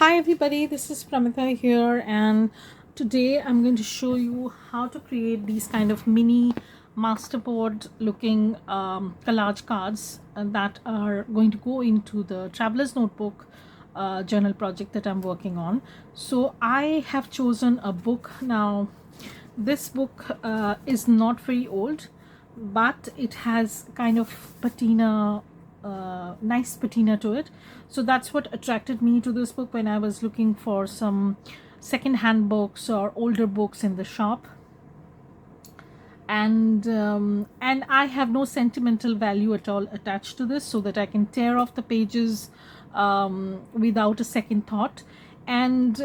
Hi everybody, this is Pramitha here, and today I'm going to show you how to create these kind of mini masterboard looking collage cards that are going to go into the traveler's notebook journal project that I'm working on. So I have chosen a book. Now this book is not very old, but it has kind of patina, nice patina to it. So that's what attracted me to this book when I was looking for some second-hand books or older books in the shop. And I have no sentimental value at all attached to this, so that I can tear off the pages without a second thought. And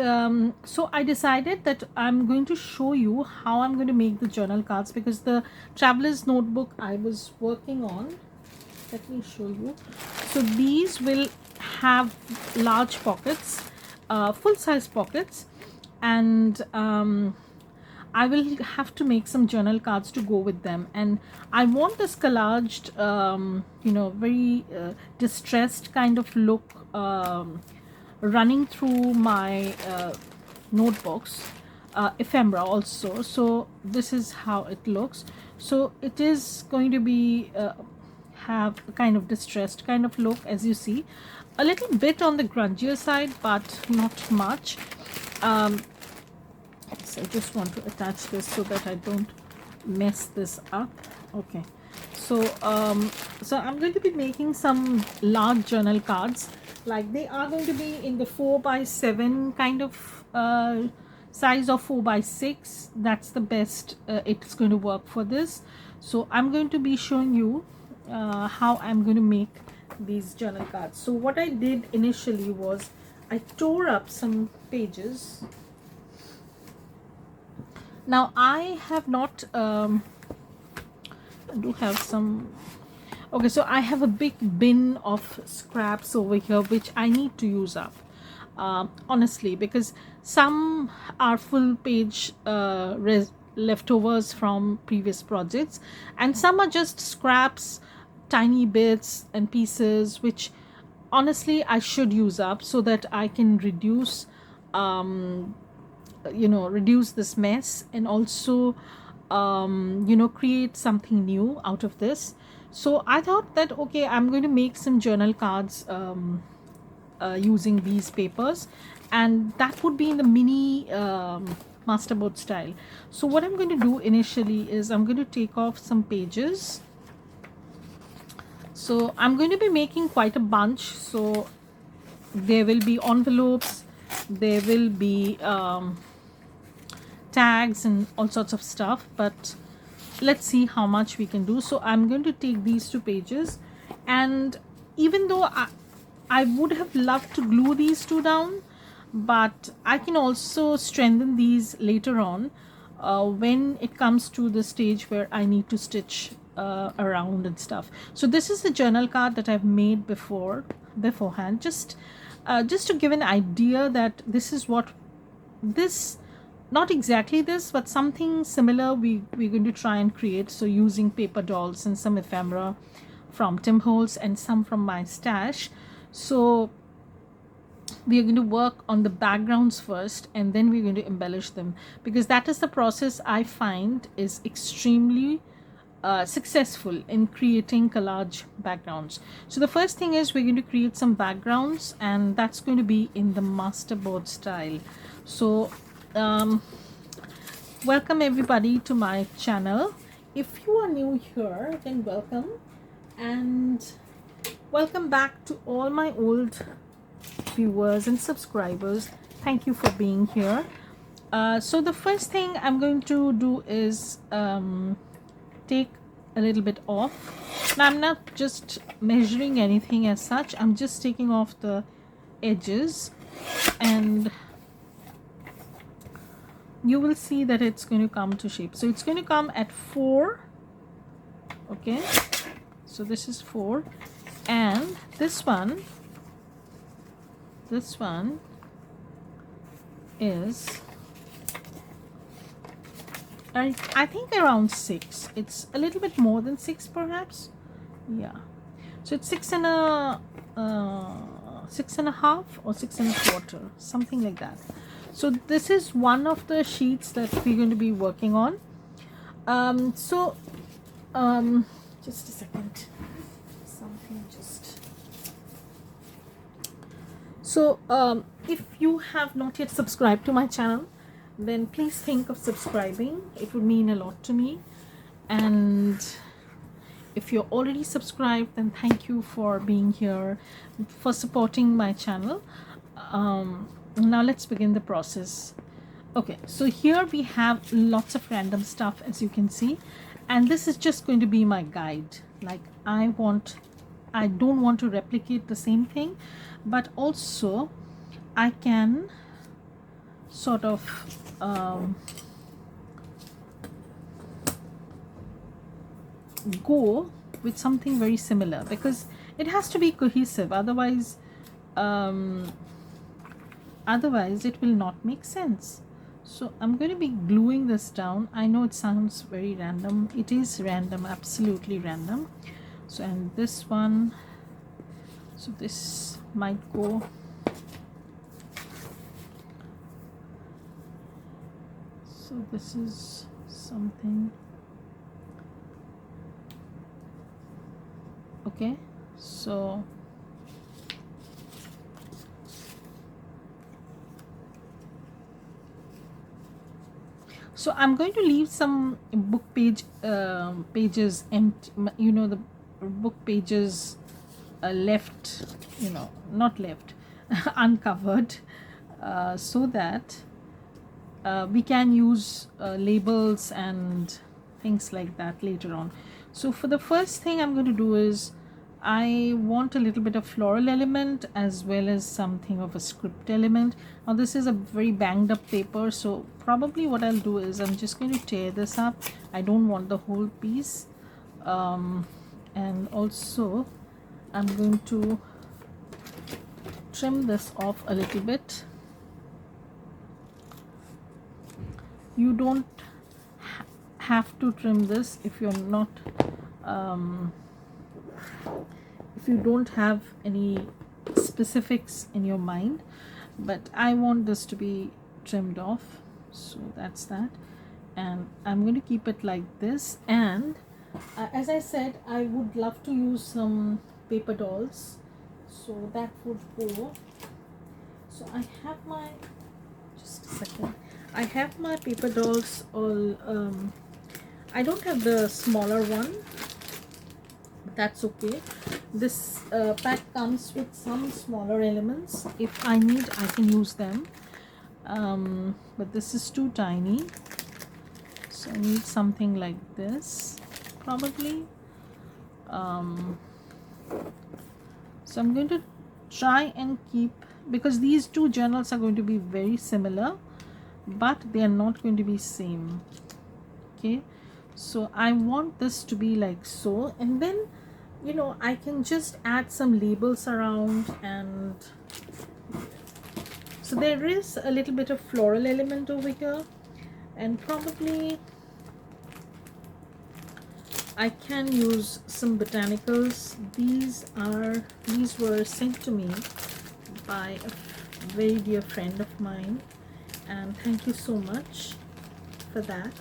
so I decided that I'm going to show you how I'm going to make the journal cards, because the traveler's notebook I was working on, let me show you. So these will have large pockets, full-size pockets, and I will have to make some journal cards to go with them. And I want this collaged, very distressed kind of look running through my notebooks, ephemera also. So this is how it looks. So it is going to be have a kind of distressed kind of look, as you see, a little bit on the grungier side, but not much. So I just want to attach this so that I don't mess this up. Okay, so so I'm going to be making some large journal cards. Like, they are going to be in the 4x7 kind of size, or 4x6. That's the best it's going to work for this. So I'm going to be showing you how I'm going to make these journal cards. So what I did initially was I tore up some pages. Now I have not I do have some. Okay, so I have a big bin of scraps over here which I need to use up, honestly, because some are full page leftovers from previous projects, and some are just scraps, tiny bits and pieces, which honestly I should use up so that I can reduce reduce this mess, and also create something new out of this. So I thought that, okay, I'm going to make some journal cards using these papers, and that would be in the mini masterboard style. So what I'm going to do initially is I'm going to take off some pages. So I'm going to be making quite a bunch, so there will be envelopes, there will be tags and all sorts of stuff, but let's see how much we can do. So I'm going to take these 2 pages, and even though I would have loved to glue these 2 down, but I can also strengthen these later on when it comes to the stage where I need to stitch around and stuff. So this is the journal card that I've made beforehand, just to give an idea that this is what this, not exactly this, but something similar we're going to try and create. So using paper dolls and some ephemera from Tim Holtz and some from my stash. So we are going to work on the backgrounds first, and then we're going to embellish them, because that is the process I find is extremely successful in creating collage backgrounds. So the first thing is we're going to create some backgrounds, and that's going to be in the masterboard style. So welcome everybody to my channel. If you are new here, then welcome, and welcome back to all my old viewers and subscribers. Thank you for being here. So the first thing I'm going to do is take a little bit off. Now I'm not just measuring anything as such, I'm just taking off the edges, and you will see that it's going to come to shape. So it's going to come at 4. Okay, so this is 4, and this one is I think around 6. It's a little bit more than 6 perhaps. Yeah, so it's 6 and a 6.5 or 6.25, something like that. So this is one of the sheets that we're going to be working on. Just a second, something just. So if you have not yet subscribed to my channel, then please think of subscribing. It would mean a lot to me. And if you're already subscribed, then thank you for being here, for supporting my channel. Now let's begin the process. Okay, so here we have lots of random stuff, as you can see, and this is just going to be my guide. Like I don't want to replicate the same thing, but also I can sort of go with something very similar, because it has to be cohesive, otherwise it will not make sense. So I'm going to be gluing this down. I know it sounds very random. It is random, absolutely random. So, and this one, so this might go. So this is something. Okay, so I'm going to leave some book pages empty, you know, the book pages left, you know, not left, uncovered, so that we can use labels and things like that later on. So for the first thing I'm going to do is I want a little bit of floral element as well as something of a script element. Now this is a very banged up paper, so probably what I'll do is I'm just going to tear this up. I don't want the whole piece, and also I'm going to trim this off a little bit. You don't have to trim this if you're not if you don't have any specifics in your mind, but I want this to be trimmed off, so that's that. And I'm going to keep it like this. And as I said, I would love to use some paper dolls, so that would go. So I have my, just a second, I have my paper dolls all. I don't have the smaller one, but that's okay. This pack comes with some smaller elements. If I need, I can use them, but this is too tiny, so I need something like this probably. So I'm going to try and keep, because these two journals are going to be very similar, but they are not going to be same. Okay, so I want this to be like so, and then, you know, I can just add some labels around. And so there is a little bit of floral element over here, and probably I can use some botanicals. These were sent to me by a very dear friend of mine, and thank you so much for that.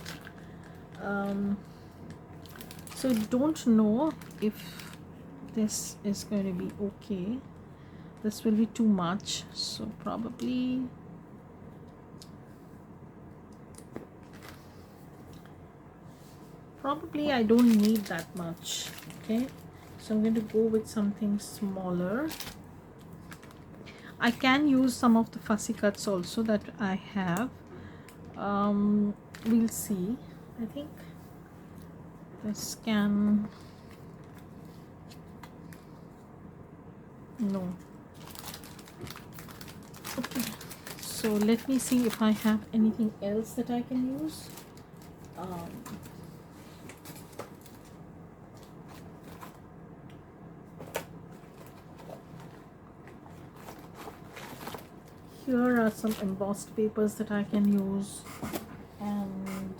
So don't know if this is going to be okay. This will be too much, so probably I don't need that much. Okay, so I'm going to go with something smaller. I can use some of the fussy cuts also that I have. We'll see. I think this can, no. Okay, so let me see if I have anything else that I can use. Here are some embossed papers that I can use, and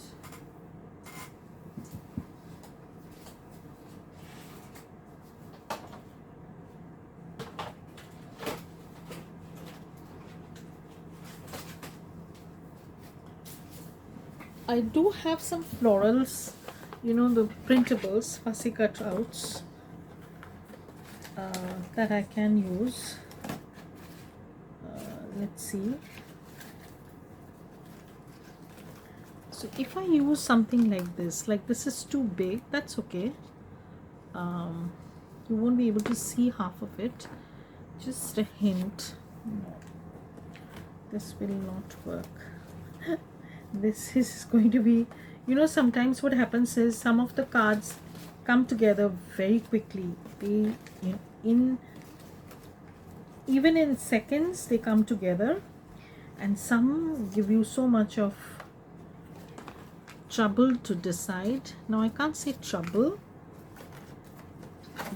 I do have some florals, the printables, fussy cutouts that I can use. Let's see. So if I use something like this is too big, that's okay. You won't be able to see half of it. Just a hint. No, this will not work. This is going to be, sometimes what happens is some of the cards come together very quickly. They in even in seconds they come together, and some give you so much of trouble to decide. Now I can't say trouble,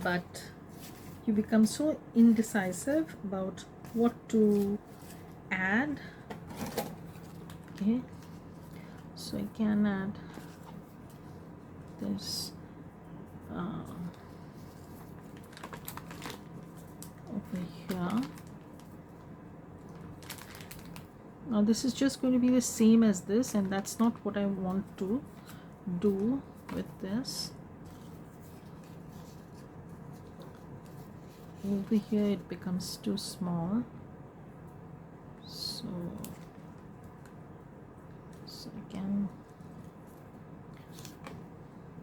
but you become so indecisive about what to add. Okay, so I can add this over here. Now this is just going to be the same as this, and that's not what I want to do with this. Over here it becomes too small, so I can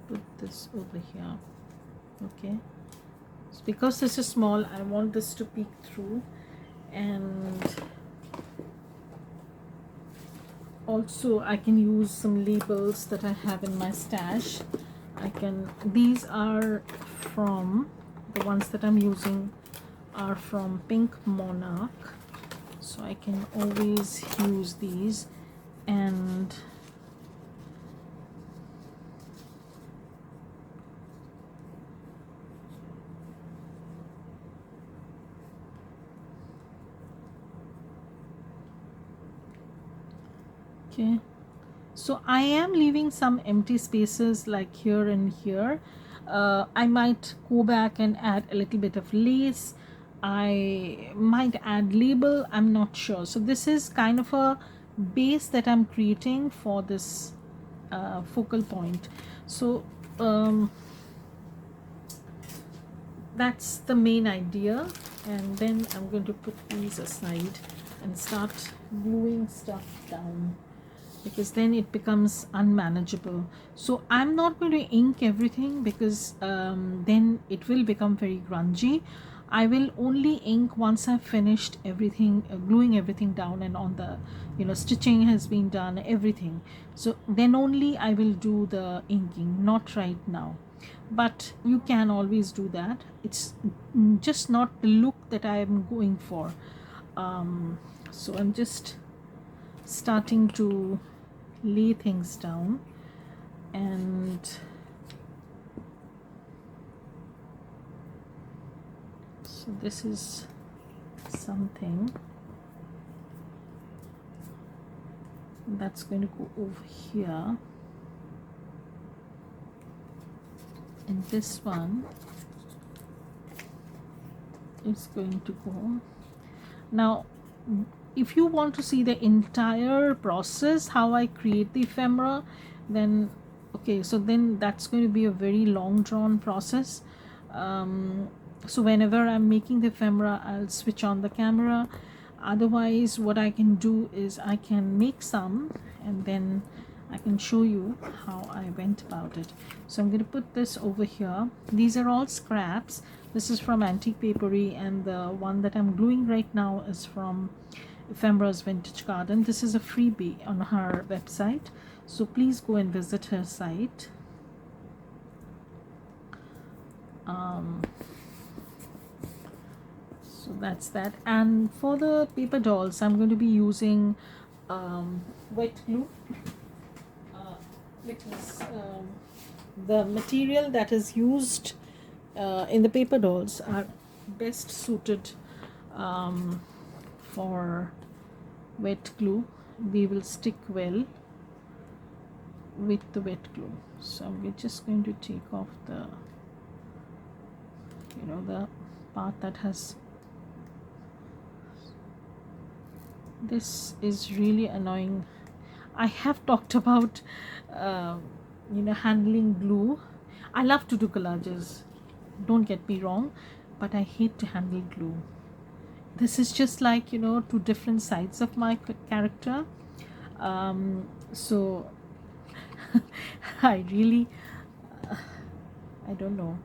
put this over here. Okay, so because this is small, I want this to peek through, and also I can use some labels that I have in my stash. These are from, the ones that I'm using are from Pink Monarch, so I can always use these. And okay, so I am leaving some empty spaces like here and here. I might go back and add a little bit of lace. I might add label, I'm not sure. So this is kind of a base that I'm creating for this focal point. So that's the main idea, and then I'm going to put these aside and start gluing stuff down, because then it becomes unmanageable. So I'm not going to ink everything, because then it will become very grungy. I will only ink once I've finished everything, gluing everything down, and on the stitching has been done, everything. So then only I will do the inking, not right now. But you can always do that. It's just not the look that I am going for. So I'm just starting to lay things down, and so this is something that's going to go over here, and this one is going to go. Now if you want to see the entire process, how I create the ephemera, then okay, so then that's going to be a very long drawn process. So whenever I'm making the ephemera, I'll switch on the camera. Otherwise what I can do is I can make some, and then I can show you how I went about it. So I'm going to put this over here. These are all scraps. This is from Antique Papery, and the one that I'm gluing right now is from Ephemera's Vintage Garden. This is a freebie on her website, so please go and visit her site. So that's that. And for the paper dolls, I'm going to be using wet glue, because the material that is used in the paper dolls are best suited for wet glue. They will stick well with the wet glue. So we're just going to take off the the part that has, this is really annoying. I have talked about handling glue. I love to do collages, don't get me wrong, but I hate to handle glue. This is just like, two different sides of my character. So I really, I don't know,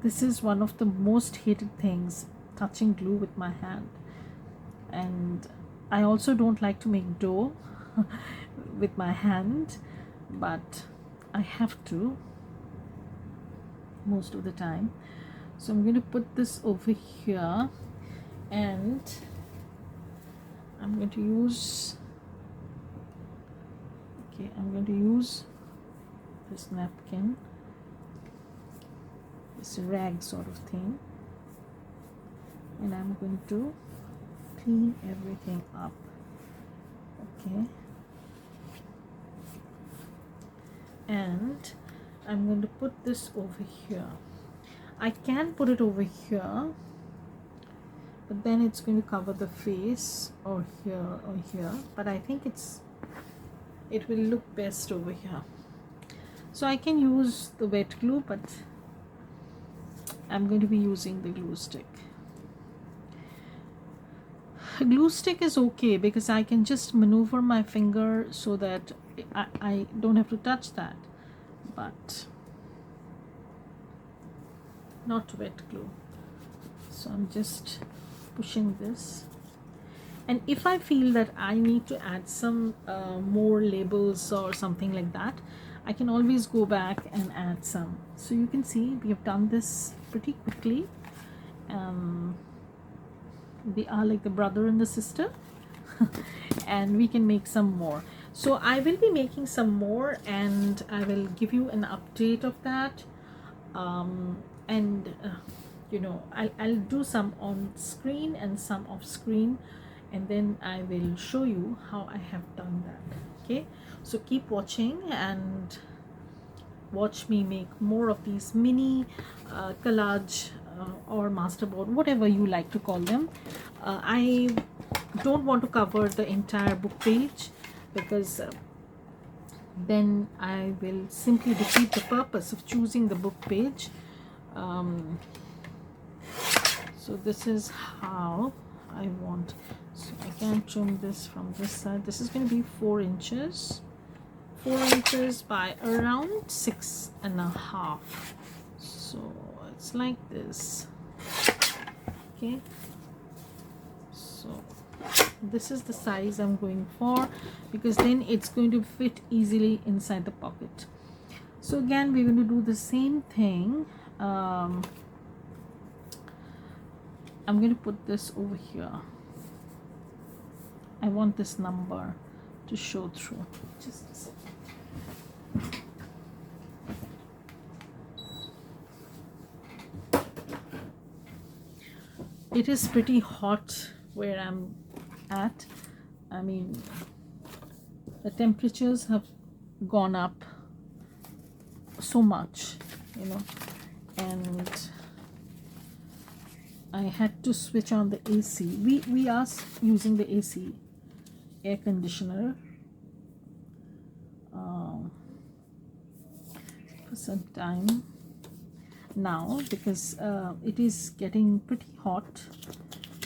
this is one of the most hated things, touching glue with my hand. And I also don't like to make dough with my hand, but I have to most of the time. So I'm going to put this over here, and I'm going to use this napkin, this rag sort of thing, and I'm going to clean everything up. Okay, and I'm going to put this over here. I can put it over here, but then it's going to cover the face, or here, but I think it will look best over here. So I can use the wet glue, but I'm going to be using the glue stick. A glue stick is okay because I can just maneuver my finger so that I don't have to touch that, but not wet glue. So I'm just pushing this, and if I feel that I need to add some more labels or something like that, I can always go back and add some. So you can see we have done this pretty quickly. They are like the brother and the sister. And we can make some more. So I will be making some more, and I will give you an update of that. I'll do some on screen and some off screen, and then I will show you how I have done that. Okay, so keep watching and watch me make more of these mini collage or masterboard, whatever you like to call them. I don't want to cover the entire book page because then I will simply defeat the purpose of choosing the book page. So this is how I want. So I can trim this from this side. This is going to be 4 inches by around 6.5. So it's like this. Okay, so this is the size I'm going for, because then it's going to fit easily inside the pocket. So again, we're going to do the same thing. I'm going to put this over here. I want this number to show through. Just a second. It is pretty hot where I'm at. I mean, the temperatures have gone up so much, and I had to switch on the AC. We are using the AC, air conditioner, for some time now, because it is getting pretty hot.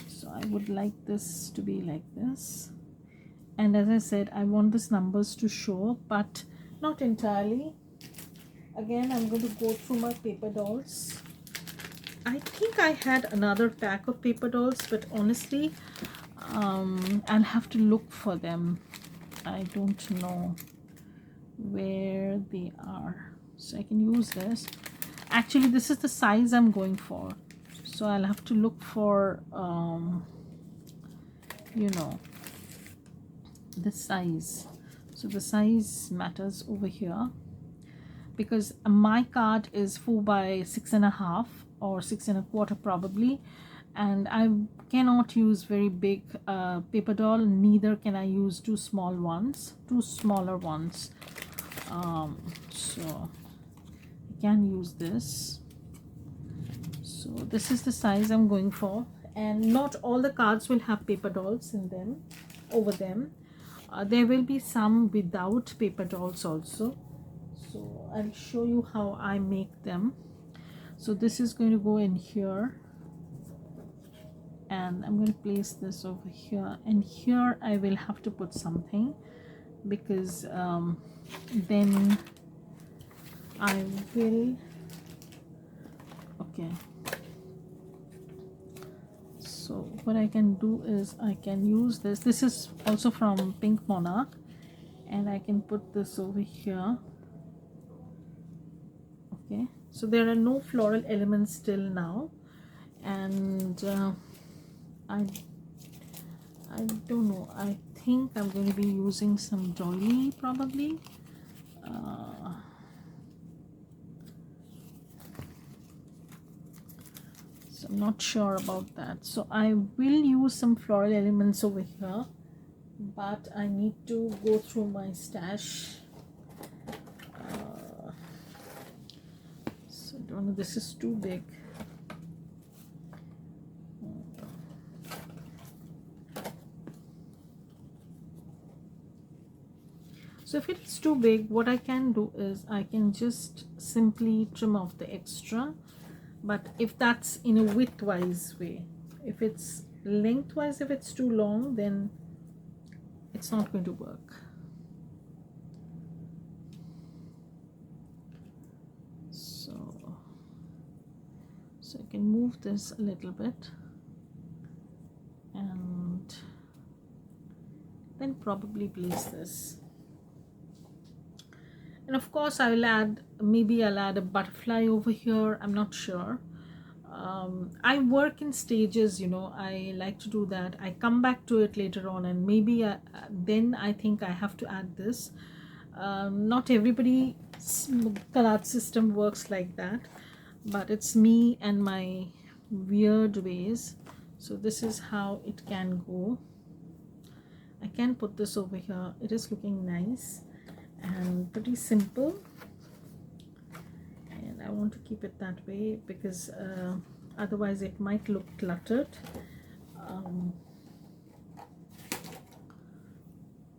So I would like this to be like this, and as I said, I want these numbers to show, but not entirely. Again, I'm going to go through my paper dolls. I think I had another pack of paper dolls, but honestly, I'll have to look for them. I don't know where they are. So I can use this. Actually, this is the size I'm going for. So I'll have to look for, the size. So the size matters over here, because my card is 4 by 6.5 or 6.25 probably, and I cannot use very big paper doll, neither can I use two smaller ones. So I can use this. So this is the size I'm going for, and not all the cards will have paper dolls in them, over them. There will be some without paper dolls also, so I'll show you how I make them. So this is going to go in here, and I'm going to place this over here, and here I will have to put something, because then I will, okay, so what I can do is I can use this is also from Pink Monarch, and I can put this over here. Okay, so there are no floral elements till now, and I don't know, I think I'm going to be using some doily probably. So I'm not sure about that, so I will use some floral elements over here, but I need to go through my stash. So I don't know, this is too big. So if it's too big, what I can do is I can just simply trim off the extra. But if that's in a widthwise way, if it's lengthwise, if it's too long, then it's not going to work. So I can move this a little bit, and then probably place this. And of course I'll add, maybe I'll add a butterfly over here, I'm not sure. I work in stages, you know, I like to do that. I come back to it later on, and maybe then I think I have to add this. Not everybody's collage system works like that, but it's me and my weird ways. So this is how it can go. I can put this over here. It is looking nice and pretty simple, and I want to keep it that way because otherwise it might look cluttered.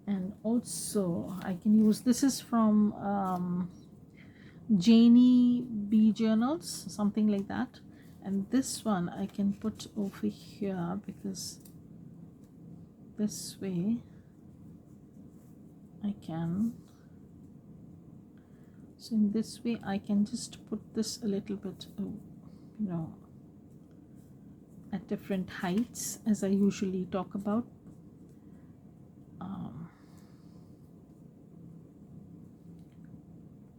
And also I can use, this is from Janie B Journals, something like that, and this one I can put over here because this way I can. So in this way I can just put this a little bit, you know, at different heights as I usually talk about.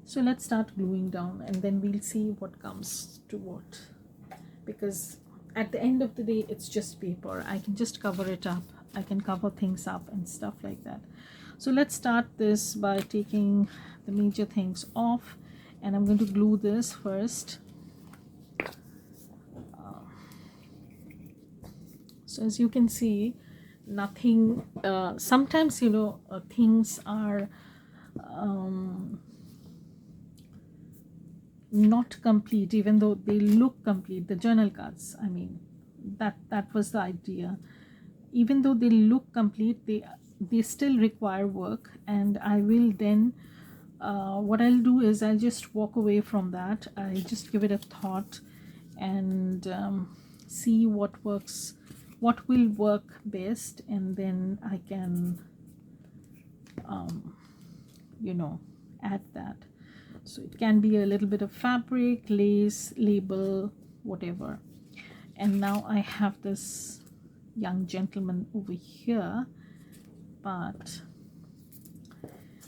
So let's start gluing down, and then we'll see what comes to what, because at the end of the day it's just paper. I can just cover it up, I can cover things up and stuff like that. So let's start this by taking the major things off, and I'm going to glue this first. So as you can see, nothing, sometimes, you know, things are not complete even though they look complete. The journal cards, I mean, that was the idea. Even though they look complete, they still require work, and I will then what I'll do is I'll just walk away from that. I just give it a thought and see what works, what will work best, and then I can you know, add that. So it can be a little bit of fabric, lace, label, whatever. And now I have this young gentleman over here, but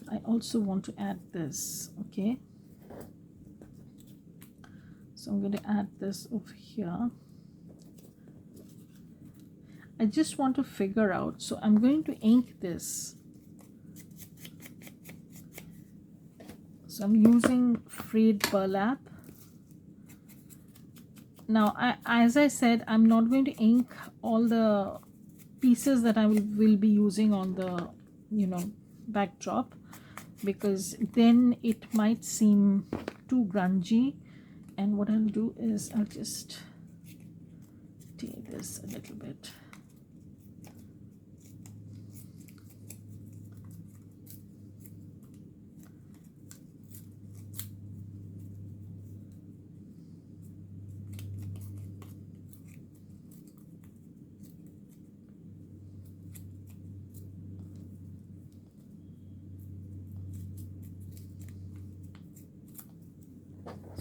I also want to add this. Okay, so I'm going to add this over here. I just want to figure out, so I'm going to ink this. So I'm using frayed burlap. Now, as I said, I'm not going to ink all the pieces that I will be using on the, you know, backdrop, because then it might seem too grungy. And what I'll do is I'll just take this a little bit.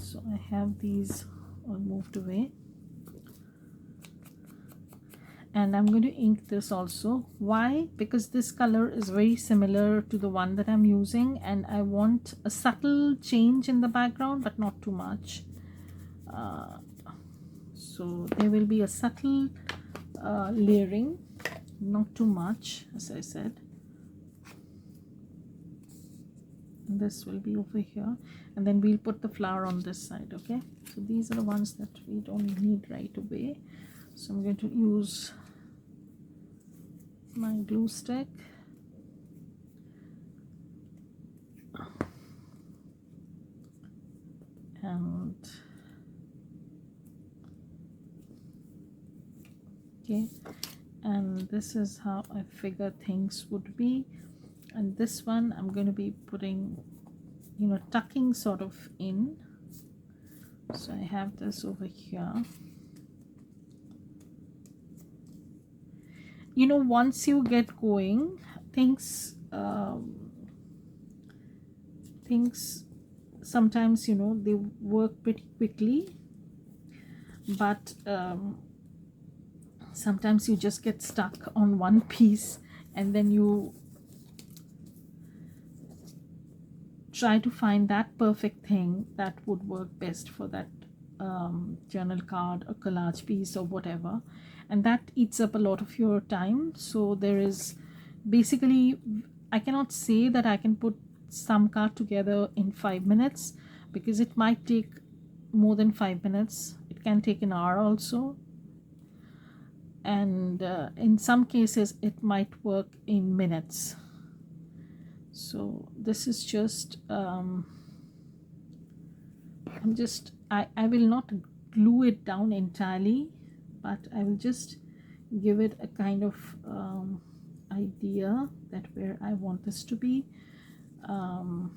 So I have these all moved away, and I'm going to ink this also. Why? Because this color is very similar to the one that I'm using, and I want a subtle change in the background but not too much. So there will be a subtle layering, not too much, as I said. And this will be over here, and then we'll put the flower on this side. Okay, so these are the ones that we don't need right away. So I'm going to use my glue stick, and okay, and this is how I figure things would be. And this one I'm going to be putting, you know, tucking sort of in. So I have this over here. You know, once you get going, things sometimes, you know, they work pretty quickly, but sometimes you just get stuck on one piece, and then you try to find that perfect thing that would work best for that journal card or collage piece or whatever, and that eats up a lot of your time. So there is basically, I cannot say that I can put some card together in 5 minutes, because it might take more than 5 minutes. It can take an hour also, and in some cases it might work in minutes. So this is just I will not glue it down entirely, but I will just give it a kind of idea that where I want this to be. I'm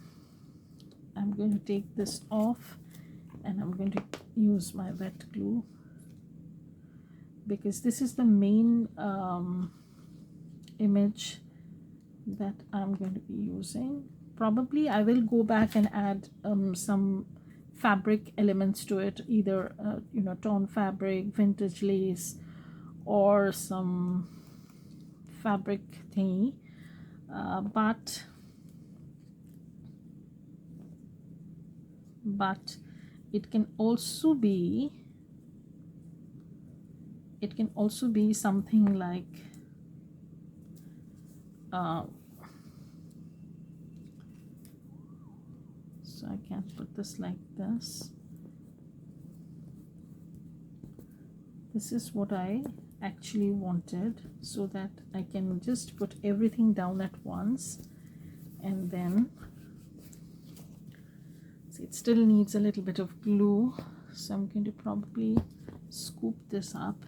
going to take this off, and I'm going to use my wet glue, because this is the main image that I'm going to be using. Probably I will go back and add some fabric elements to it, either you know, torn fabric, vintage lace, or some fabric thingy, but it can also be something like so I can put this like this. This is what I actually wanted, so that I can just put everything down at once, and then see, it still needs a little bit of glue, so I'm going to probably scoop this up.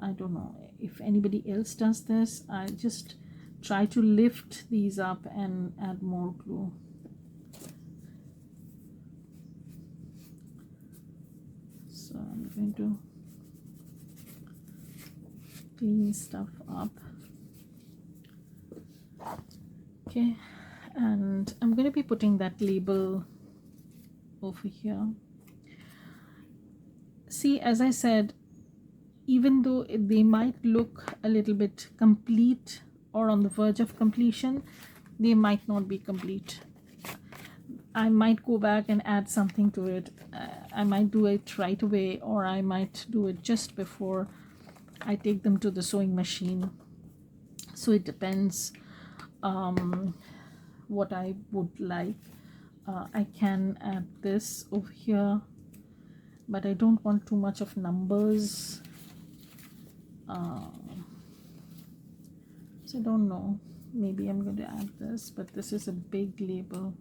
I don't know if anybody else does this. I just try to lift these up and add more glue. So I'm going to clean stuff up. Okay, and I'm going to be putting that label over here. See, as I said, even though they might look a little bit complete or on the verge of completion, they might not be complete. I might go back and add something to it. I might do it right away, or I might do it just before I take them to the sewing machine. So it depends what I would like. I can add this over here, but I don't want too much of numbers. So I don't know, maybe I'm going to add this, but this is a big label.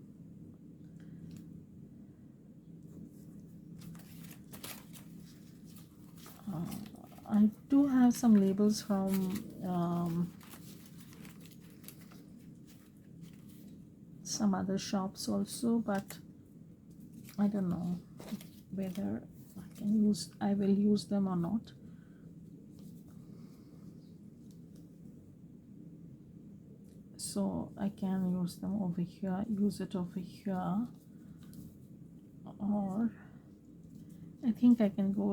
I do have some labels from some other shops also, but I don't know whether I will use them or not. So I can use them over here, use it over here. or I think I can go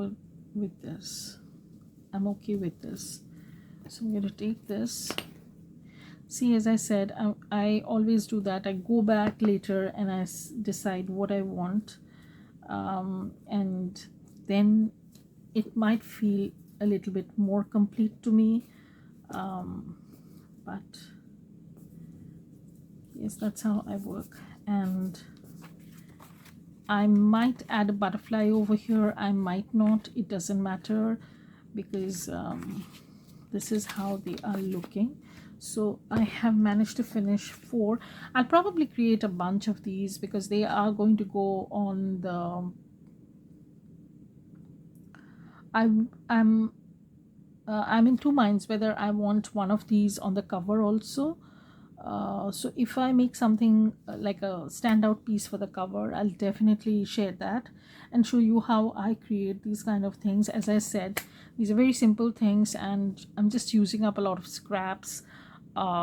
with this. I'm okay with this. So I'm going to take this. See, as I said, I always do that. I go back later and I decide what I want, and then it might feel a little bit more complete to me, but yes, that's how I work. And I might add a butterfly over here, I might not, it doesn't matter, because this is how they are looking. So I have managed to finish 4. I'll probably create a bunch of these because they are going to go on the I'm in 2 minds whether I want one of these on the cover also. So if I make something like a standout piece for the cover, I'll definitely share that and show you how I create these kind of things. As I said, these are very simple things and I'm just using up a lot of scraps,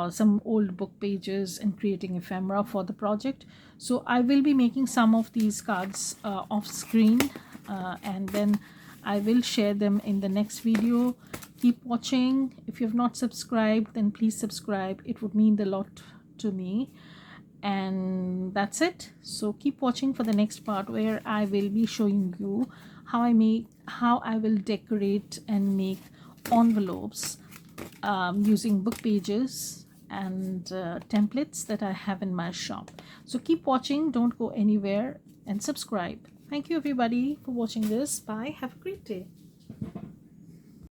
some old book pages, and creating ephemera for the project. So I will be making some of these cards off screen, and then I will share them in the next video. Keep watching. If you have not subscribed, then please subscribe. It would mean a lot to me. And that's it. So keep watching for the next part where I will be showing you how I will decorate and make envelopes using book pages and templates that I have in my shop. So keep watching, don't go anywhere, and subscribe. Thank you everybody for watching this. Bye. Have a great day.